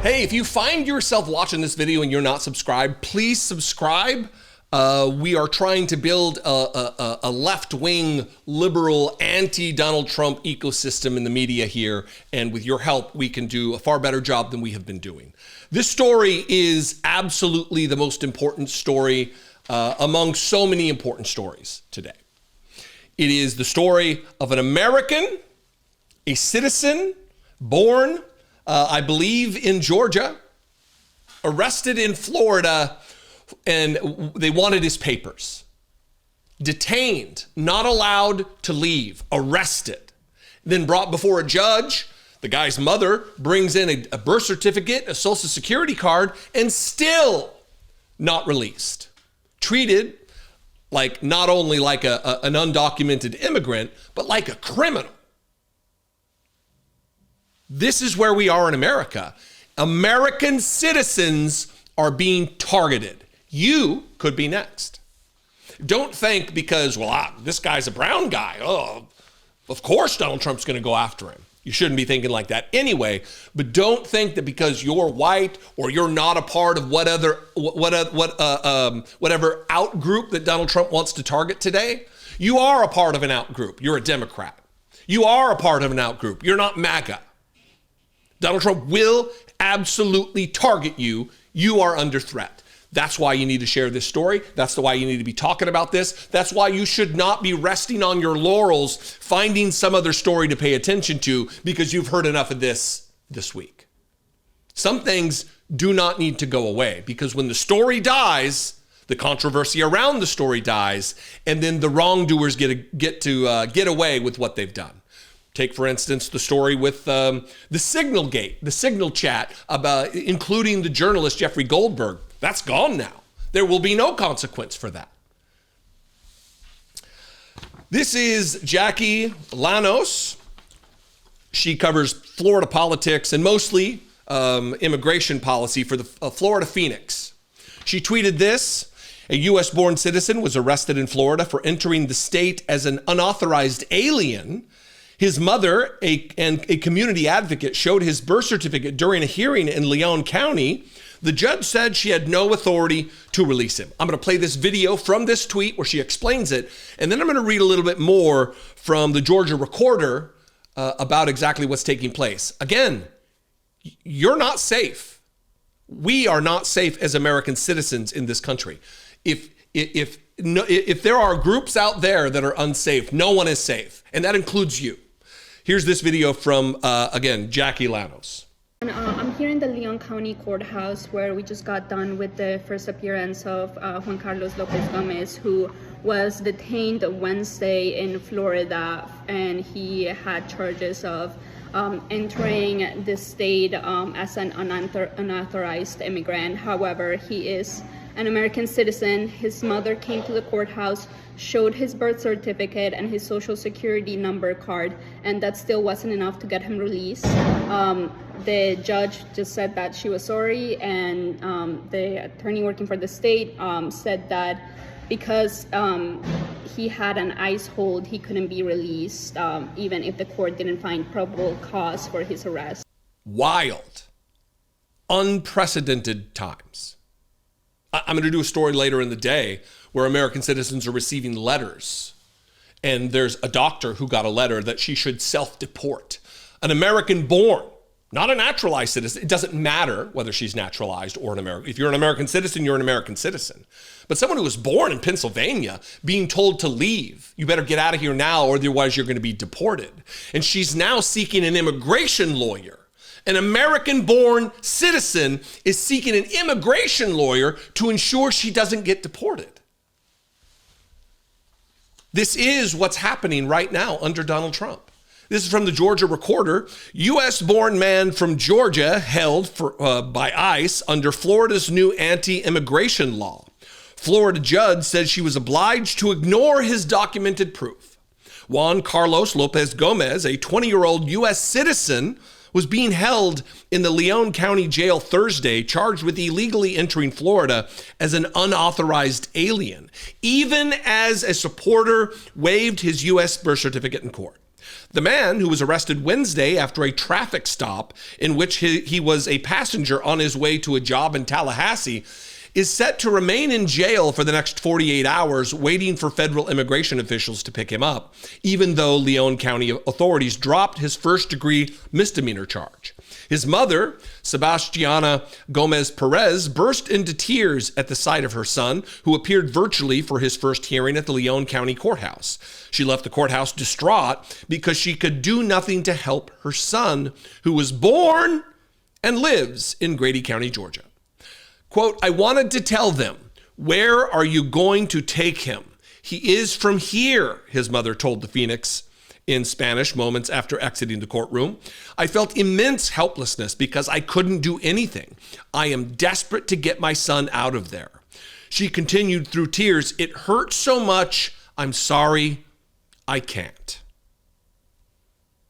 Hey, if you find yourself watching this video and you're not subscribed, please subscribe. We are trying to build a left-wing, liberal, anti-Donald Trump ecosystem in the media here. And with your help, we can do a far better job than we have been doing. This story is absolutely the most important story among so many important stories today. It is the story of an American, a citizen, born, I believe, in Georgia, arrested in Florida, and they wanted his papers. Detained, not allowed to leave, arrested, then brought before a judge. The guy's mother brings in a birth certificate, a social security card, and still not released. Treated like not only like an undocumented immigrant, but like a criminal. This is where we are in America. American citizens are being targeted. You could be next. Don't think because, well, this guy's a brown guy. Oh, of course Donald Trump's going to go after him. You shouldn't be thinking like that anyway. But don't think that because you're white or you're not a part of whatever out group that Donald Trump wants to target today. You are a part of an out group. You're a Democrat. You are a part of an out group. You're not MAGA. Donald Trump will absolutely target you. You are under threat. That's why you need to share this story. That's why you need to be talking about this. That's why you should not be resting on your laurels, finding some other story to pay attention to because you've heard enough of this week. Some things do not need to go away because when the story dies, the controversy around the story dies, and then the wrongdoers get away with what they've done. Take, for instance, the story with the Signal Gate, the Signal chat, about including the journalist Jeffrey Goldberg. That's gone now. There will be no consequence for that. This is Jackie Llanos. She covers Florida politics and mostly immigration policy for the Florida Phoenix. She tweeted this: a U.S.-born citizen was arrested in Florida for entering the state as an unauthorized alien. His mother, a community advocate, showed his birth certificate during a hearing in Leon County. The judge said she had no authority to release him. I'm going to play this video from this tweet where she explains it, and then I'm going to read a little bit more from the Georgia Recorder about exactly what's taking place. Again, you're not safe. We are not safe as American citizens in this country. If there are groups out there that are unsafe, no one is safe, and that includes you. Here's this video from, again, Jackie Llanos. I'm here in the Leon County Courthouse where we just got done with the first appearance of Juan Carlos Lopez-Gomez, who was detained Wednesday in Florida, and he had charges of entering the state as an unauthorized immigrant. However, he is an American citizen. His mother came to the courthouse, showed his birth certificate and his social security number card, and that still wasn't enough to get him released. The judge just said that she was sorry, and the attorney working for the state said that because he had an ICE hold, he couldn't be released, even if the court didn't find probable cause for his arrest. Wild, unprecedented times. I'm going to do a story later in the day where American citizens are receiving letters, and there's a doctor who got a letter that she should self-deport. An American born, not a naturalized citizen. It doesn't matter whether she's naturalized or an American. If you're an American citizen, you're an American citizen. But someone who was born in Pennsylvania being told to leave, you better get out of here now, or otherwise you're going to be deported. And she's now seeking an immigration lawyer. An American-born citizen is seeking an immigration lawyer to ensure she doesn't get deported. This is what's happening right now under Donald Trump. This is from the Georgia Recorder. U.S.-born man from Georgia held by ICE under Florida's new anti-immigration law. Florida judge said she was obliged to ignore his documented proof. Juan Carlos Lopez-Gomez, a 20-year-old U.S. citizen, was being held in the Leon County Jail Thursday, charged with illegally entering Florida as an unauthorized alien, even as a supporter waived his U.S. birth certificate in court. The man, who was arrested Wednesday after a traffic stop in which he was a passenger on his way to a job in Tallahassee, is set to remain in jail for the next 48 hours, waiting for federal immigration officials to pick him up, even though Leon County authorities dropped his first-degree misdemeanor charge. His mother, Sebastiana Gomez Perez, burst into tears at the sight of her son, who appeared virtually for his first hearing at the Leon County Courthouse. She left the courthouse distraught because she could do nothing to help her son, who was born and lives in Grady County, Georgia. Quote, "I wanted to tell them, where are you going to take him? He is from here," his mother told the Phoenix in Spanish moments after exiting the courtroom. "I felt immense helplessness because I couldn't do anything. I am desperate to get my son out of there." She continued through tears, "It hurts so much. I'm sorry. I can't."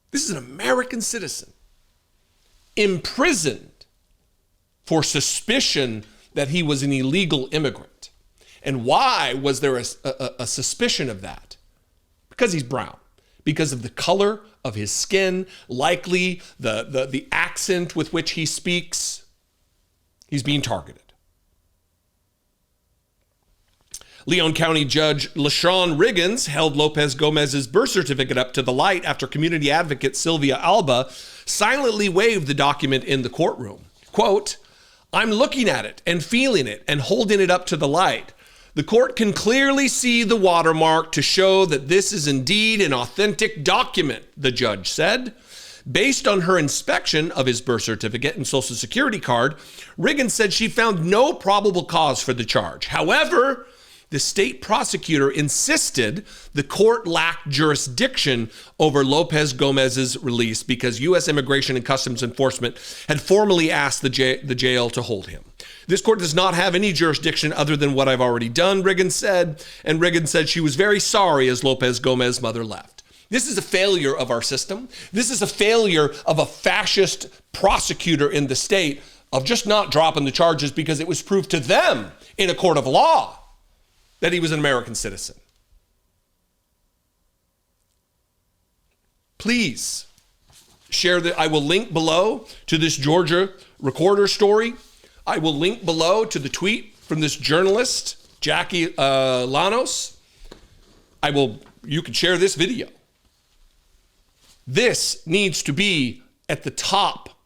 This is an American citizen imprisoned for suspicion that he was an illegal immigrant. And why was there a suspicion of that? Because he's brown, because of the color of his skin, likely the accent with which he speaks. He's being targeted. Leon County Judge LaShawn Riggins held Lopez-Gomez's birth certificate up to the light after community advocate Sylvia Alba silently waved the document in the courtroom. Quote, "I'm looking at it and feeling it and holding it up to the light. The court can clearly see the watermark to show that this is indeed an authentic document," the judge said. Based on her inspection of his birth certificate and social security card, Riggins said she found no probable cause for the charge. However, the state prosecutor insisted the court lacked jurisdiction over Lopez-Gomez's release because U.S. Immigration and Customs Enforcement had formally asked the jail to hold him. "This court does not have any jurisdiction other than what I've already done," Riggins said, and Riggins said she was very sorry as Lopez-Gomez's mother left. This is a failure of our system. This is a failure of a fascist prosecutor in the state of just not dropping the charges because it was proved to them in a court of law that he was an American citizen. Please share I will link below to this Georgia recorder story. I will link below to the tweet from this journalist, Jackie Llanos. You can share this video. This needs to be at the top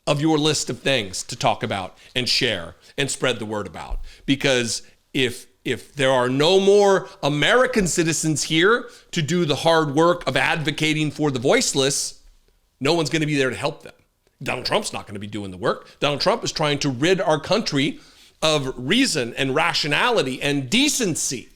of your list of things to talk about and share and spread the word about. Because if there are no more American citizens here to do the hard work of advocating for the voiceless, no one's going to be there to help them. Donald Trump's not going to be doing the work. Donald Trump is trying to rid our country of reason and rationality and decency.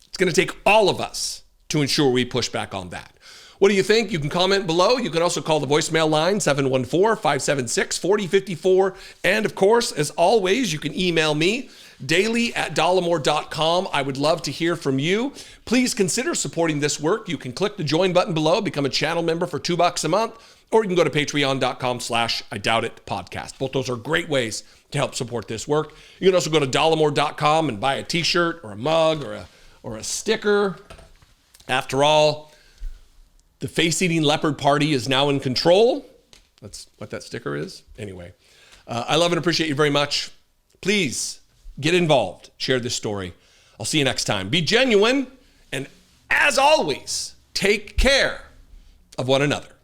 It's going to take all of us to ensure we push back on that. What do you think? You can comment below. You can also call the voicemail line, 714-576-4054. And of course, as always, you can email me, daily@dollemore.com. I would love to hear from you. Please consider supporting this work. You can click the join button below, become a channel member for $2 a month, or you can go to patreon.com/IDoubtIt podcast. Both those are great ways to help support this work. You can also go to dollemore.com and buy a t-shirt or a mug or a sticker. After all, the face-eating leopard party is now in control. That's what that sticker is. Anyway, I love and appreciate you very much. Please get involved. Share this story. I'll see you next time. Be genuine. And as always, take care of one another.